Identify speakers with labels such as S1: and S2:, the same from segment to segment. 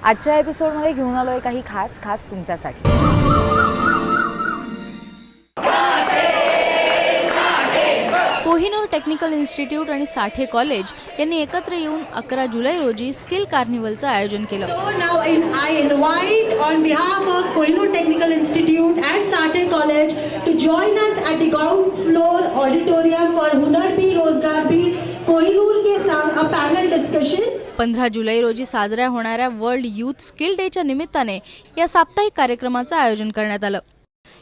S1: आजच्या एपिसोडमध्ये घेऊन आलोय काही खास तुमच्यासाठी।
S2: कोहिनूर टेक्निकल इन्स्टिट्यूट आणि साठे कॉलेज यांनी एकत्र येऊन 11 जुलै रोजी स्किल कार्निवलचं आयोजन केलं।
S3: Now I invite on behalf of Kohinur Technical Institute and Sathe College to join us at the ground floor auditorium for Hunar Bhi Rozgar Bhi Kohinur के संग a panel discussion।
S2: 15 जुलै रोजी साजऱ्या होणाऱ्या वर्ल्ड यूथ स्किल डेच्या निमित्ताने या साप्ताहिक कार्यक्रमाचं आयोजन करण्यात आलं।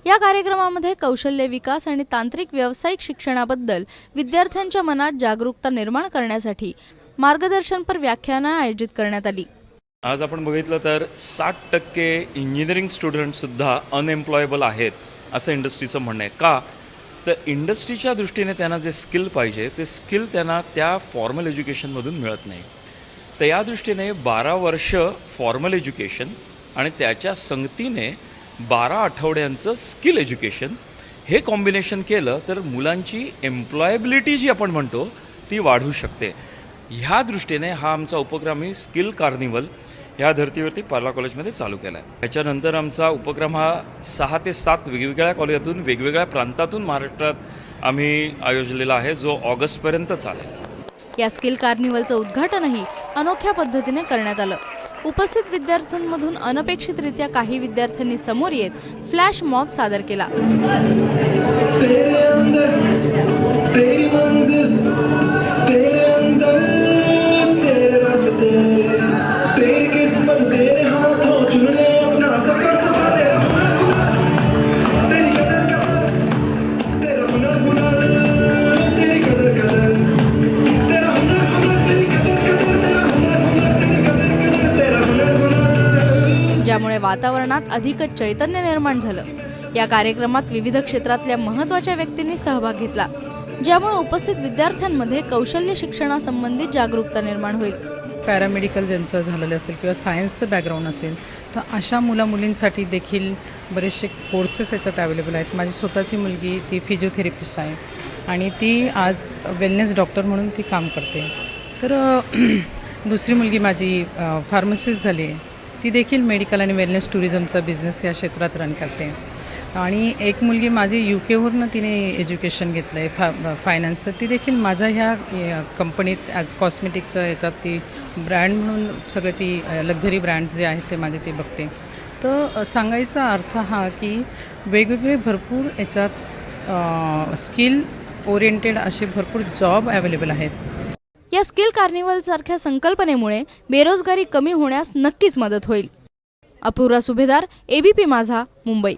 S2: या कार्यक्रमामध्ये कौशल्य विकास आणि तांत्रिक व्यावसायिक शिक्षणाबद्दल विद्यार्थ्यांच्या मनात जागरूकता निर्माण करण्यासाठी मार्गदर्शनपर व्याख्यानं आयोजित करण्यात आली।
S4: आज आपण बघितलं तर 60% इंजिनिअरिंग स्टुडंट सुद्धा अनएम्प्लॉयबल आहेत असं इंडस्ट्रीचं म्हणणं आहे। का तर इंडस्ट्रीच्या दृष्टीने त्यांना जे स्किल पाहिजे ते स्किल त्यांना त्या फॉर्मल एज्युकेशनमधून मिळत नाही। तर या दृष्टीने 12 वर्ष फॉर्मल एज्युकेशन आणि त्याच्या संगतीने 12 आठवड्यांचं स्किल एज्युकेशन हे कॉम्बिनेशन केलं तर मुलांची एम्प्लॉयबिलिटी जी आपण म्हणतो ती वाढू शकते। ह्या दृष्टीने हा आमचा उपक्रम आहे स्किल कार्निवल ह्या धर्तीवरती पार्ला कॉलेजमध्ये चालू केला आहे। त्याच्यानंतर आमचा उपक्रम हा 6 ते 7 वेगवेगळ्या कॉलेजातून वेगवेगळ्या प्रांतातून महाराष्ट्रात आम्ही आयोजलेला आहे जो ऑगस्टपर्यंत चालेल।
S2: या स्किल कार्निवलचं उद्घाटनही अनोख्या पद्धतीने करण्यात आलं। उपस्थित विद्यार्थ्यांमधून अनपेक्षितरित्या काही विद्यार्थ्यांनी समोर येत फ्लॅश मॉब सादर केला। ज्यामुळे वातावरणात अधिकच चैतन्य निर्माण झालं। या कार्यक्रमात विविध क्षेत्रातल्या महत्त्वाच्या व्यक्तींनी सहभाग घेतला, ज्यामुळे उपस्थित विद्यार्थ्यांमध्ये कौशल्य शिक्षणासंबंधित जागरूकता निर्माण होईल।
S5: पॅरामेडिकल ज्यांचं झालेलं असेल किंवा सायन्सचं बॅकग्राऊंड असेल तर अशा मुलींसाठी देखील बरेचसे कोर्सेस याच्यात अवेलेबल आहेत। माझी स्वतःची मुलगी ती फिजिओथेरपिस्ट आहे आणि ती आज वेलनेस डॉक्टर म्हणून ती काम करते। तर दुसरी मुलगी माझी फार्मसिस्ट झाली आहे, ती देखील मेडिकल आणि वेलनेस टुरिझमचा बिझनेस या क्षेत्रात रन करते। आणि एक मुलगी माझी UK तिने एज्युकेशन घेतलं आहे फायनान्सचं, ती देखील माझ्या ह्या कंपनीत ॲज कॉस्मेटिकचं याच्यात ती ब्रँड म्हणून सगळे ती लक्झरी ब्रँड्स जे आहेत ते माझे ती बघते। तर सांगायचा अर्थ हा की वेगवेगळे भरपूर याच्यात स्किल ओरिएंटेड असे भरपूर जॉब अवेलेबल आहेत।
S2: या स्किल कार्निवल सारख्या संकल्पनेमुळे बेरोजगारी कमी होण्यास नक्कीच मदत होईल। अपूर्वा सुभेदार, ABP माझा, मुंबई।